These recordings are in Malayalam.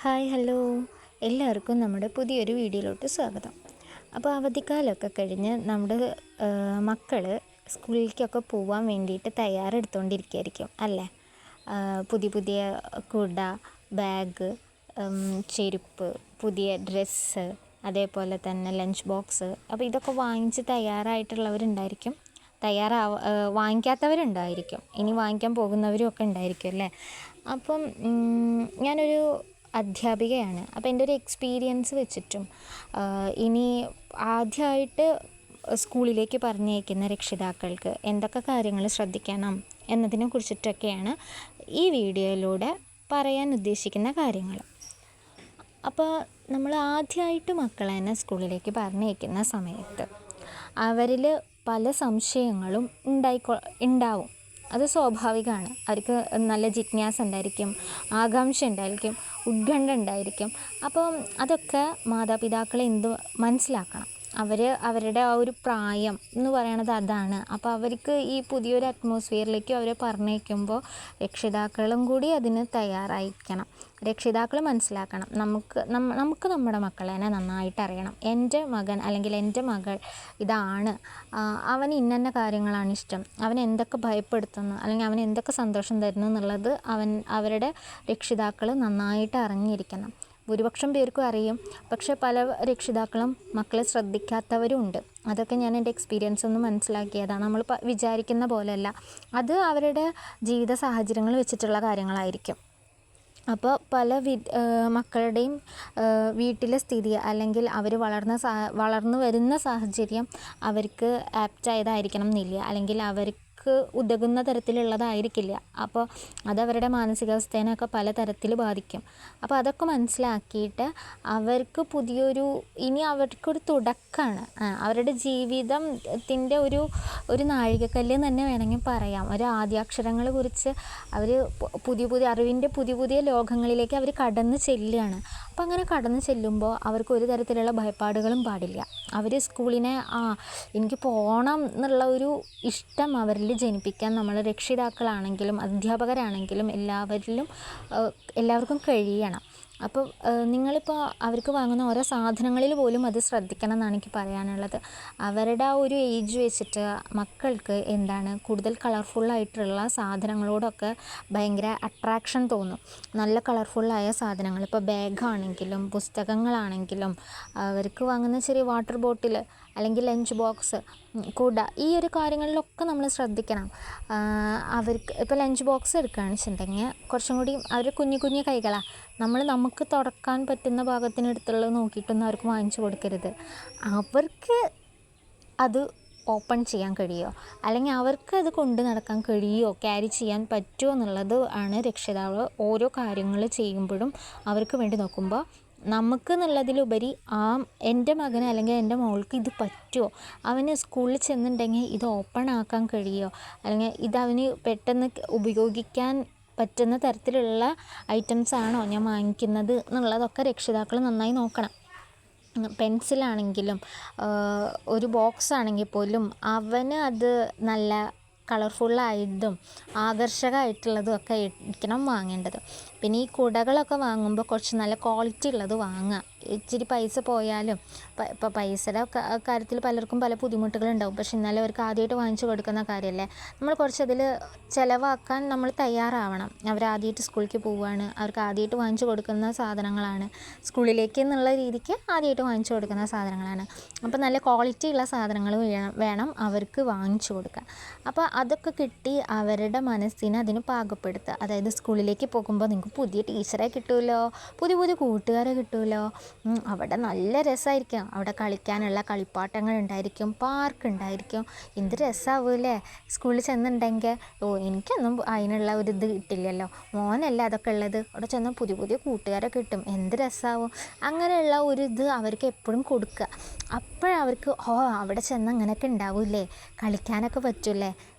ഹായ് ഹലോ എല്ലാവർക്കും നമ്മുടെ പുതിയൊരു വീഡിയോയിലോട്ട് സ്വാഗതം. അപ്പോൾ അവധിക്കാലമൊക്കെ കഴിഞ്ഞ് നമ്മുടെ മക്കൾ സ്കൂളിലേക്കൊക്കെ പോകാൻ വേണ്ടിയിട്ട് തയ്യാറെടുത്തുകൊണ്ടിരിക്കുകയായിരിക്കും അല്ലേ. പുതിയ പുതിയ കുട, ബാഗ്, ചെരുപ്പ്, പുതിയ ഡ്രസ്സ്, അതേപോലെ തന്നെ ലഞ്ച് ബോക്സ്. അപ്പോൾ ഇതൊക്കെ വാങ്ങിച്ച് തയ്യാറായിട്ടുള്ളവരുണ്ടായിരിക്കും, വാങ്ങിക്കാത്തവരുണ്ടായിരിക്കും, ഇനി വാങ്ങിക്കാൻ പോകുന്നവരും ഒക്കെ ഉണ്ടായിരിക്കും അല്ലേ. അപ്പം ഞാനൊരു അധ്യാപികയാണ്. അപ്പോൾ എൻ്റെ ഒരു എക്സ്പീരിയൻസ് വെച്ചിട്ടും ഇനി ആദ്യമായിട്ട് സ്കൂളിലേക്ക് പറഞ്ഞയക്കുന്ന രക്ഷിതാക്കൾക്ക് എന്തൊക്കെ കാര്യങ്ങൾ ശ്രദ്ധിക്കണം എന്നതിനെ കുറിച്ചിട്ടൊക്കെയാണ് ഈ വീഡിയോയിലൂടെ പറയാൻ ഉദ്ദേശിക്കുന്ന കാര്യങ്ങൾ. അപ്പോൾ നമ്മൾ ആദ്യമായിട്ട് മക്കളെ തന്നെ സ്കൂളിലേക്ക് പറഞ്ഞയക്കുന്ന സമയത്ത് അവരിൽ പല സംശയങ്ങളും ഉണ്ടാവും. അത് സ്വാഭാവികമാണ്. അവർക്ക് നല്ല ജിജ്ഞാസ ഉണ്ടായിരിക്കും, ആകാംക്ഷ ഉണ്ടായിരിക്കും, ഉത്കണ്ഠ ഉണ്ടായിരിക്കും. അപ്പം അതൊക്കെ മാതാപിതാക്കളെ മനസ്സിലാക്കണം. അവരുടെ ആ ഒരു പ്രായം എന്ന് പറയണത് അതാണ്. അപ്പോൾ അവർക്ക് ഈ പുതിയൊരു അറ്റ്മോസ്ഫിയറിലേക്ക് അവരെ പറഞ്ഞേക്കുമ്പോൾ രക്ഷിതാക്കളും കൂടി അതിന് തയ്യാറായിരിക്കണം. രക്ഷിതാക്കൾ മനസ്സിലാക്കണം, നമുക്ക് നമ്മുടെ മക്കളെ തന്നെ നന്നായിട്ട് അറിയണം. എൻ്റെ മകൻ അല്ലെങ്കിൽ എൻ്റെ മകൾ ഇതാണ്, അവന് ഇന്ന കാര്യങ്ങളാണ് ഇഷ്ടം, അവൻ എന്തൊക്കെ ഭയപ്പെടുത്തുന്നു അല്ലെങ്കിൽ അവൻ എന്തൊക്കെ സന്തോഷം തരുന്നു എന്നുള്ളത് അവരുടെ രക്ഷിതാക്കൾ നന്നായിട്ട് അറിഞ്ഞിരിക്കണം. ഭൂരിപക്ഷം പേർക്കും അറിയും, പക്ഷെ പല രക്ഷിതാക്കളും മക്കളെ ശ്രദ്ധിക്കാത്തവരും ഉണ്ട്. അതൊക്കെ ഞാൻ എൻ്റെ എക്സ്പീരിയൻസ് ഒന്ന് മനസ്സിലാക്കിയതാണ്. നമ്മൾ വിചാരിക്കുന്ന പോലെയല്ല, അത് അവരുടെ ജീവിത സാഹചര്യങ്ങൾ വെച്ചിട്ടുള്ള കാര്യങ്ങളായിരിക്കും. അപ്പോൾ പല മക്കളുടെയും വീട്ടിലെ സ്ഥിതി അല്ലെങ്കിൽ അവർ വളർന്നു വരുന്ന സാഹചര്യം അവർക്ക് ആപ്റ്റായതായിരിക്കണം എന്നില്ല, അല്ലെങ്കിൽ അവർക്ക് ഉതകുന്ന തരത്തിലുള്ളതായിരിക്കില്ല. അപ്പോൾ അതവരുടെ മാനസികാവസ്ഥേനൊക്കെ പല തരത്തിൽ ബാധിക്കും. അപ്പോൾ അതൊക്കെ മനസ്സിലാക്കിയിട്ട് അവർക്ക് ഇനി അവർക്കൊരു തുടക്കമാണ്, അവരുടെ ജീവിതത്തിൻ്റെ ഒരു നാഴികക്കല്ല് തന്നെ വേണമെങ്കിൽ പറയാം. ഒരു ആദ്യാക്ഷരങ്ങൾ കുറിച്ച് അവർ അറിവിൻ്റെ പുതിയ ലോകങ്ങളിലേക്ക് അവർ കടന്നു ചെല്ലുകയാണ്. അപ്പം അങ്ങനെ കടന്നു ചെല്ലുമ്പോൾ അവർക്ക് ഒരു തരത്തിലുള്ള ഭയപ്പാടുകളും പാടില്ല. അവർ സ്കൂളിനെ എനിക്ക് പോകണം എന്നുള്ള ഒരു ഇഷ്ടം അവരിൽ ജനിപ്പിക്കാൻ നമ്മൾ രക്ഷിതാക്കളാണെങ്കിലും അധ്യാപകരാണെങ്കിലും എല്ലാവർക്കും കഴിയണം. അപ്പോൾ നിങ്ങളിപ്പോൾ അവർക്ക് വാങ്ങുന്ന ഓരോ സാധനങ്ങളിൽ പോലും അത് ശ്രദ്ധിക്കണം എന്നാണ് എനിക്ക് പറയാനുള്ളത്. അവരുടെ ആ ഒരു ഏജ് വെച്ചിട്ട് മക്കൾക്ക് കൂടുതൽ കളർഫുള്ളായിട്ടുള്ള സാധനങ്ങളോടൊക്കെ ഭയങ്കര അട്രാക്ഷൻ തോന്നും. നല്ല കളർഫുള്ളായ സാധനങ്ങൾ, ഇപ്പോൾ ബാഗാണെങ്കിലും പുസ്തകങ്ങളാണെങ്കിലും അവർക്ക് വാങ്ങുന്ന ചെറിയ വാട്ടർ ബോട്ടിൽ അല്ലെങ്കിൽ ലഞ്ച് ബോക്സ്, കുട, ഈ ഒരു കാര്യങ്ങളിലൊക്കെ നമ്മൾ ശ്രദ്ധിക്കണം. അവർക്ക് ഇപ്പോൾ ലഞ്ച് ബോക്സ് എടുക്കുകയാണെന്ന് വെച്ചിട്ടുണ്ടെങ്കിൽ കുറച്ചും കൂടി അവർ കുഞ്ഞു കൈകളാണ്. നമുക്ക് തുറക്കാൻ പറ്റുന്ന ഭാഗത്തിനടുത്തുള്ളത് നോക്കിയിട്ടൊന്നും അവർക്ക് വാങ്ങിച്ചു കൊടുക്കരുത്. അവർക്ക് അത് ഓപ്പൺ ചെയ്യാൻ കഴിയുമോ അല്ലെങ്കിൽ അവർക്ക് അത് കൊണ്ട് നടക്കാൻ കഴിയുമോ, ക്യാരി ചെയ്യാൻ പറ്റുമോ എന്നുള്ളത് ആണ് രക്ഷിതാവ് ഓരോ കാര്യങ്ങൾ ചെയ്യുമ്പോഴും അവർക്ക് വേണ്ടി നോക്കുമ്പോൾ. നമുക്ക് എന്നുള്ളതിലുപരി എൻ്റെ മകന് അല്ലെങ്കിൽ എൻ്റെ മോൾക്ക് ഇത് പറ്റുമോ, അവന് സ്കൂളിൽ ചെന്നിട്ടുണ്ടെങ്കിൽ ഇത് ഓപ്പൺ ആക്കാൻ കഴിയുമോ, അല്ലെങ്കിൽ ഇതവന് പെട്ടെന്ന് ഉപയോഗിക്കാൻ പറ്റുന്ന തരത്തിലുള്ള ഐറ്റംസ് ആണോ ഞാൻ വാങ്ങിക്കുന്നത് എന്നുള്ളതൊക്കെ രക്ഷിതാക്കൾ നന്നായി നോക്കണം. പെൻസിലാണെങ്കിലും ഒരു ബോക്സ് ആണെങ്കിൽ പോലും അവന് അത് നല്ല കളർഫുള്ളായതും ആകർഷകമായിട്ടുള്ളതും ഒക്കെ ആയിരിക്കണം വാങ്ങേണ്ടത്. പിന്നെ ഈ കുടകളൊക്കെ വാങ്ങുമ്പോൾ കുറച്ച് നല്ല ക്വാളിറ്റി ഉള്ളത് വാങ്ങുക. ഇച്ചിരി പൈസ പോയാലും ഇപ്പോൾ പൈസയുടെ കാര്യത്തിൽ പലർക്കും പല ബുദ്ധിമുട്ടുകളുണ്ടാവും. പക്ഷെ എന്നാലും അവർക്ക് ആദ്യമായിട്ട് വാങ്ങിച്ചു കൊടുക്കുന്ന കാര്യമല്ലേ, നമ്മൾ കുറച്ചതിൽ ചിലവാക്കാൻ നമ്മൾ തയ്യാറാവണം. അവരാദ്യമായിട്ട് സ്കൂളിലേക്ക് പോവുകയാണ്, അവർക്ക് ആദ്യമായിട്ട് വാങ്ങിച്ചു കൊടുക്കുന്ന സാധനങ്ങളാണ്, സ്കൂളിലേക്ക് എന്നുള്ള രീതിക്ക് ആദ്യമായിട്ട് വാങ്ങിച്ചു കൊടുക്കുന്ന സാധനങ്ങളാണ്. അപ്പോൾ നല്ല ക്വാളിറ്റി ഉള്ള സാധനങ്ങൾ വേണം അവർക്ക് വാങ്ങിച്ചു കൊടുക്കാൻ. അപ്പോൾ അതൊക്കെ കിട്ടി അവരുടെ മനസ്സിനെ അതിന് പാകപ്പെടുത്തുക. അതായത് സ്കൂളിലേക്ക് പോകുമ്പോൾ നിങ്ങൾക്ക് പുതിയ ടീച്ചറെ കിട്ടുമല്ലോ, പുതിയ കൂട്ടുകാരെ കിട്ടുമല്ലോ, അവിടെ നല്ല രസമായിരിക്കും, അവിടെ കളിക്കാനുള്ള കളിപ്പാട്ടങ്ങൾ ഉണ്ടായിരിക്കും, പാർക്ക് ഉണ്ടായിരിക്കും, എന്ത് രസമാവൂല്ലേ സ്കൂളിൽ ചെന്നുണ്ടെങ്കിൽ. എനിക്കൊന്നും അതിനുള്ള ഒരു ഇത് കിട്ടില്ലല്ലോ, മോനല്ല അതൊക്കെ ഉള്ളത്, അവിടെ ചെന്നാൽ പുതിയ കൂട്ടുകാരെ കിട്ടും, എന്ത് രസമാവും. അങ്ങനെയുള്ള ഒരു ഇത് അവർക്ക് എപ്പോഴും കൊടുക്കുക. അപ്പോഴവർക്ക് അവിടെ ചെന്ന് അങ്ങനെയൊക്കെ ഉണ്ടാവില്ലേ, കളിക്കാനൊക്കെ പറ്റൂലേ,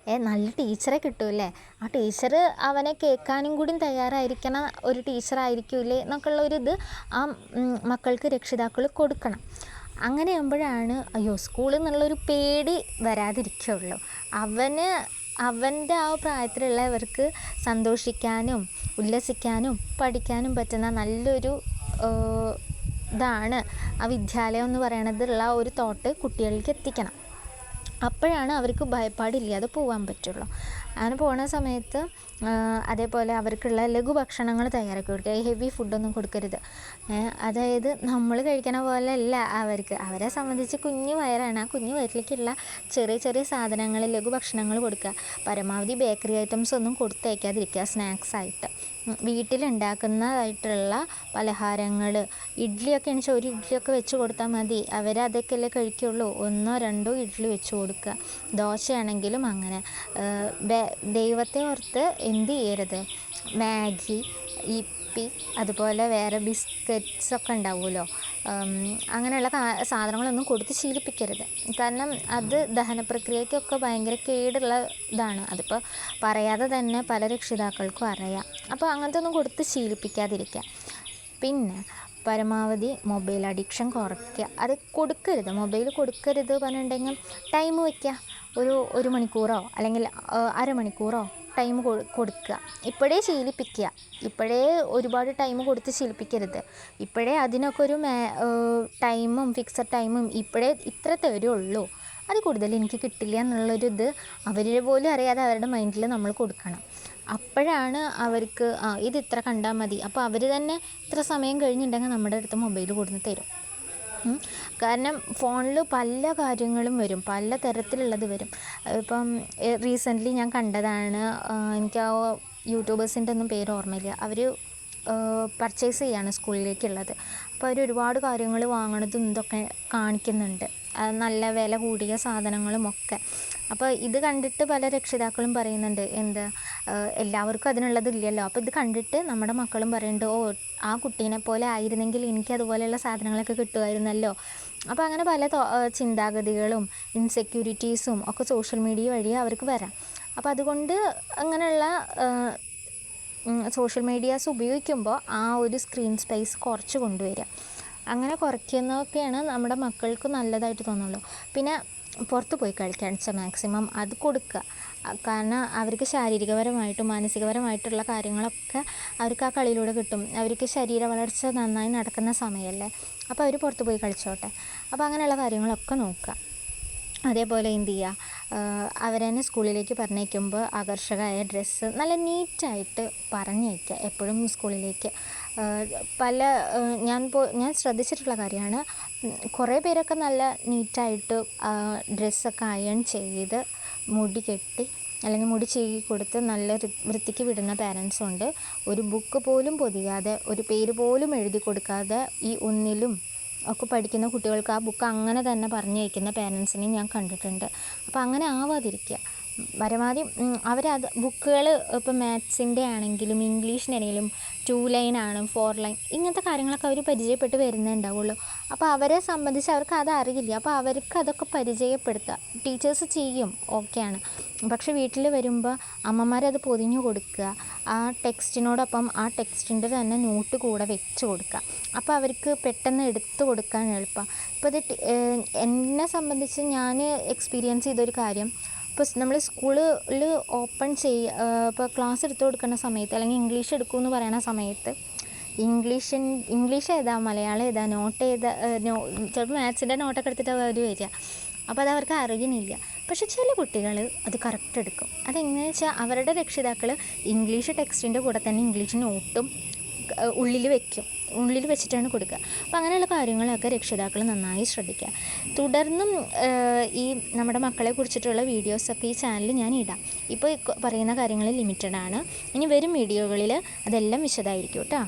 നല്ല ടീച്ചറെ കിട്ടൂല്ലേ, ആ ടീച്ചർ അവനെ കേൾക്കാനും കൂടി തയ്യാറായിരിക്കണ ഒരു ടീച്ചറായിരിക്കൂലേ എന്നൊക്കെ ഉള്ളൊരിത് ആ മക്കൾക്ക് രക്ഷിതാക്കൾ കൊടുക്കണം. അങ്ങനെ ആകുമ്പോഴാണ് സ്കൂളിൽ നിന്നുള്ളൊരു പേടി വരാതിരിക്കുകയുള്ളൂ. അവൻ്റെ ആ പ്രായത്തിലുള്ളവർക്ക് സന്തോഷിക്കാനും ഉല്ലസിക്കാനും പഠിക്കാനും പറ്റുന്ന നല്ലൊരു ഇതാണ് ആ വിദ്യാലയം എന്ന് പറയണതുള്ള ഒരു തോട്ട് കുട്ടികളിലേക്ക് എത്തിക്കണം. അപ്പോഴാണ് അവർക്ക് ഭയപ്പാടില്ലാതെ പോകാൻ പറ്റുള്ളൂ. അങ്ങനെ പോകുന്ന സമയത്ത് അതേപോലെ അവർക്കുള്ള ലഘുഭക്ഷണങ്ങൾ തയ്യാറാക്കി കൊടുക്കുക. ഹെവി ഫുഡൊന്നും കൊടുക്കരുത്. അതായത് നമ്മൾ കഴിക്കണ പോലെ അല്ല അവരെ സംബന്ധിച്ച് കുഞ്ഞു വയറാണ്. ആ കുഞ്ഞു വയറിലേക്കുള്ള ചെറിയ ചെറിയ സാധനങ്ങൾ, ലഘുഭക്ഷണങ്ങൾ കൊടുക്കുക. പരമാവധി ബേക്കറി ഐറ്റംസ് ഒന്നും കൊടുത്തയക്കാതിരിക്കുക. സ്നാക്സായിട്ട് വീട്ടിലുണ്ടാക്കുന്നതായിട്ടുള്ള പലഹാരങ്ങൾ, ഇഡ്ഡലിയൊക്കെ ആണെന്ന് വെച്ചാൽ ഒരു ഇഡ്ഡലിയൊക്കെ വെച്ച് കൊടുത്താൽ മതി. അവരതൊക്കെയല്ലേ കഴിക്കുള്ളൂ. 1-2 ഇഡ്ഡലി വെച്ച് കൊടുക്കുക. ദോശയാണെങ്കിലും അങ്ങനെ. ദൈവത്തെ ഓർത്ത് എന്ത് ചെയ്യരുത്, മാഗി, യിപ്പി, അതുപോലെ വേറെ ബിസ്ക്കറ്റ്സൊക്കെ ഉണ്ടാവുമല്ലോ, അങ്ങനെയുള്ള സാധനങ്ങളൊന്നും കൊടുത്ത് ശീലിപ്പിക്കരുത്. കാരണം അത് ദഹനപ്രക്രിയയ്ക്കൊക്കെ ഭയങ്കര കേടുള്ള ഇതാണ്. അതിപ്പോൾ പറയാതെ തന്നെ പല രക്ഷിതാക്കൾക്കും അറിയാം. അപ്പോൾ അങ്ങനത്തെ ഒന്നും കൊടുത്ത് ശീലിപ്പിക്കാതിരിക്കുക. പിന്നെ പരമാവധി മൊബൈൽ അഡിക്ഷൻ കുറയ്ക്കുക. അത് കൊടുക്കരുത്, മൊബൈൽ കൊടുക്കരുത് പറഞ്ഞിട്ടുണ്ടെങ്കിൽ ടൈം വയ്ക്കുക. 1 മണിക്കൂറോ അല്ലെങ്കിൽ അരമണിക്കൂറോ ടൈം കൊടുക്കുക. ഇപ്പോഴേ ശീലിപ്പിക്കുക. ഇപ്പോഴേ ഒരുപാട് ടൈം കൊടുത്ത് ശീലിപ്പിക്കരുത്. ഇപ്പോഴേ അതിനൊക്കെ ഒരു ടൈമും ഫിക്സഡ് ടൈമും ഇപ്പോഴേ ഇത്ര തരുള്ളൂ, അത് കൂടുതൽ എനിക്ക് കിട്ടില്ല എന്നുള്ളൊരിത് അവരുടെ പോലും അറിയാതെ അവരുടെ മൈൻഡിൽ നമ്മൾ കൊടുക്കണം. അപ്പോഴാണ് അവർക്ക് ഇത് ഇത്ര കണ്ടാൽ മതി. അപ്പോൾ അവർ തന്നെ ഇത്ര സമയം കഴിഞ്ഞിട്ടുണ്ടെങ്കിൽ നമ്മുടെ അടുത്ത് മൊബൈൽ കൊടുന്ന് തരും. കാരണം ഫോണിൽ പല കാര്യങ്ങളും വരും, പല തരത്തിലുള്ളത് വരും. ഇപ്പം റീസെൻ്റ്ലി ഞാൻ കണ്ടതാണ്, എനിക്ക് ആ യൂട്യൂബേഴ്സിൻ്റെ ഒന്നും പേര് ഓർമ്മയില്ല. അവർ പർച്ചേസ് ചെയ്യാണ് സ്കൂളിലേക്കുള്ളത്. അപ്പോൾ അവർ ഒരുപാട് കാര്യങ്ങൾ വാങ്ങണതും ഇതൊക്കെ കാണിക്കുന്നുണ്ട്, നല്ല വില കൂടിയ സാധനങ്ങളും ഒക്കെ. അപ്പോൾ ഇത് കണ്ടിട്ട് പല രക്ഷിതാക്കളും പറയുന്നുണ്ട്, എല്ലാവർക്കും അതിനുള്ളതില്ലല്ലോ. അപ്പോൾ ഇത് കണ്ടിട്ട് നമ്മുടെ മക്കളും പറയുന്നുണ്ട്, ആ കുട്ടീനെ പോലെ ആയിരുന്നെങ്കിൽ എനിക്ക് അതുപോലെയുള്ള സാധനങ്ങളൊക്കെ കിട്ടുമായിരുന്നല്ലോ. അപ്പോൾ അങ്ങനെ പല ചിന്താഗതികളും ഇൻസെക്യൂരിറ്റീസും ഒക്കെ സോഷ്യൽ മീഡിയ വഴി അവർക്ക് വരാം. അപ്പോൾ അതുകൊണ്ട് അങ്ങനെയുള്ള സോഷ്യൽ മീഡിയാസ് ഉപയോഗിക്കുമ്പോൾ ആ ഒരു സ്ക്രീൻ സ്പേസ് കുറച്ച് കൊണ്ടുവരിക. അങ്ങനെ കുറയ്ക്കുന്നതൊക്കെയാണ് നമ്മുടെ മക്കൾക്ക് നല്ലതായിട്ട് തോന്നുള്ളൂ. പിന്നെ പുറത്ത് പോയി കളിക്കാൻ വെച്ചാൽ മാക്സിമം അത് കൊടുക്കുക. കാരണം അവർക്ക് ശാരീരികപരമായിട്ടും മാനസികപരമായിട്ടുള്ള കാര്യങ്ങളൊക്കെ അവർക്ക് ആ കളിയിലൂടെ കിട്ടും. അവർക്ക് ശരീര വളർച്ച നന്നായി നടക്കുന്ന സമയമല്ലേ, അപ്പോൾ അവർ പുറത്ത് പോയി കളിച്ചോട്ടെ. അപ്പോൾ അങ്ങനെയുള്ള കാര്യങ്ങളൊക്കെ നോക്കുക. അതേപോലെ എന്ത് ചെയ്യുക, അവരെന്നെ സ്കൂളിലേക്ക് പറഞ്ഞയക്കുമ്പോൾ ആകർഷകമായ ഡ്രസ്സ് നല്ല നീറ്റായിട്ട് പറഞ്ഞയക്കുക എപ്പോഴും സ്കൂളിലേക്ക്. ഞാൻ ശ്രദ്ധിച്ചിട്ടുള്ള കാര്യമാണ്, കുറേ പേരൊക്കെ നല്ല നീറ്റായിട്ട് ഡ്രസ്സൊക്കെ അയൺ ചെയ്ത് മുടി കെട്ടി അല്ലെങ്കിൽ മുടി ചീകി കൊടുത്ത് നല്ല വൃത്തിക്ക് വിടുന്ന പാരൻസും ഉണ്ട്. ഒരു ബുക്ക് പോലും പൊതിയാതെ, ഒരു പേര് പോലും എഴുതി കൊടുക്കാതെ ഈ 1ലും ഒക്കെ പഠിക്കുന്ന കുട്ടികൾക്ക് ആ ബുക്ക് അങ്ങനെ തന്നെ പറഞ്ഞയക്കുന്ന പാരൻസിനെയും ഞാൻ കണ്ടിട്ടുണ്ട്. അപ്പോൾ അങ്ങനെ ആവാതിരിക്കുക. പരമാവധി അവരത് ബുക്കുകൾ ഇപ്പോൾ മാത്സിൻ്റെ ആണെങ്കിലും ഇംഗ്ലീഷിനാണെങ്കിലും 2 ലൈനാണ് 4 ലൈൻ ഇങ്ങനത്തെ കാര്യങ്ങളൊക്കെ അവർ പരിചയപ്പെട്ട് വരുന്നേ ഉണ്ടാവുള്ളൂ. അപ്പോൾ അവരെ സംബന്ധിച്ച് അവർക്ക് അത് അറിയില്ല. അപ്പോൾ അവർക്ക് അതൊക്കെ പരിചയപ്പെടുത്തുക. ടീച്ചേഴ്സ് ചെയ്യും, ഓക്കെയാണ്. പക്ഷെ വീട്ടിൽ വരുമ്പോൾ അമ്മമാരത് പൊതിഞ്ഞു കൊടുക്കുക. ആ ടെക്സ്റ്റിനോടൊപ്പം ആ ടെക്സ്റ്റിൻ്റെ തന്നെ നോട്ട് കൂടെ വെച്ച് കൊടുക്കുക. അപ്പോൾ അവർക്ക് പെട്ടെന്ന് എടുത്തു കൊടുക്കാൻ എളുപ്പമാണ്. ഇപ്പോൾ ഇത് എന്നെ സംബന്ധിച്ച് ഞാൻ എക്സ്പീരിയൻസ് ചെയ്തൊരു കാര്യം, ഇപ്പോൾ നമ്മൾ സ്കൂളിൽ ഓപ്പൺ ഇപ്പോൾ ക്ലാസ് എടുത്തു കൊടുക്കുന്ന സമയത്ത് അല്ലെങ്കിൽ ഇംഗ്ലീഷ് എടുക്കുമെന്ന് പറയുന്ന സമയത്ത് ഇംഗ്ലീഷ് ഏതാ മലയാളം ഏതാ നോട്ട് ഏതാ ചിലപ്പോൾ മാത്സിൻ്റെ നോട്ടൊക്കെ എടുത്തിട്ട് അവർ വരിക. അപ്പോൾ അത് അവർക്ക് അറിയുന്നില്ല. പക്ഷെ ചില കുട്ടികൾ അത് കറക്റ്റ് എടുക്കും. അതെങ്ങനെയാണെന്ന് വെച്ചാൽ അവരുടെ രക്ഷിതാക്കൾ ഇംഗ്ലീഷ് ടെക്സ്റ്റിൻ്റെ കൂടെ തന്നെ ഇംഗ്ലീഷ് നോട്ടും ഉള്ളിൽ വെച്ചിട്ടാണ് കൊടുക്കുക. അപ്പോൾ അങ്ങനെയുള്ള കാര്യങ്ങളൊക്കെ രക്ഷിതാക്കൾ നന്നായി ശ്രദ്ധിക്കുക. തുടർന്നും ഈ നമ്മുടെ മക്കളെ കുറിച്ചിട്ടുള്ള വീഡിയോസൊക്കെ ഈ ചാനലിൽ ഞാൻ ഇടാം. ഇപ്പോൾ പറയുന്ന കാര്യങ്ങൾ ലിമിറ്റഡാണ്. ഇനി വരും വീഡിയോകളിൽ അതെല്ലാം വിശദമായിരിക്കും കേട്ടോ.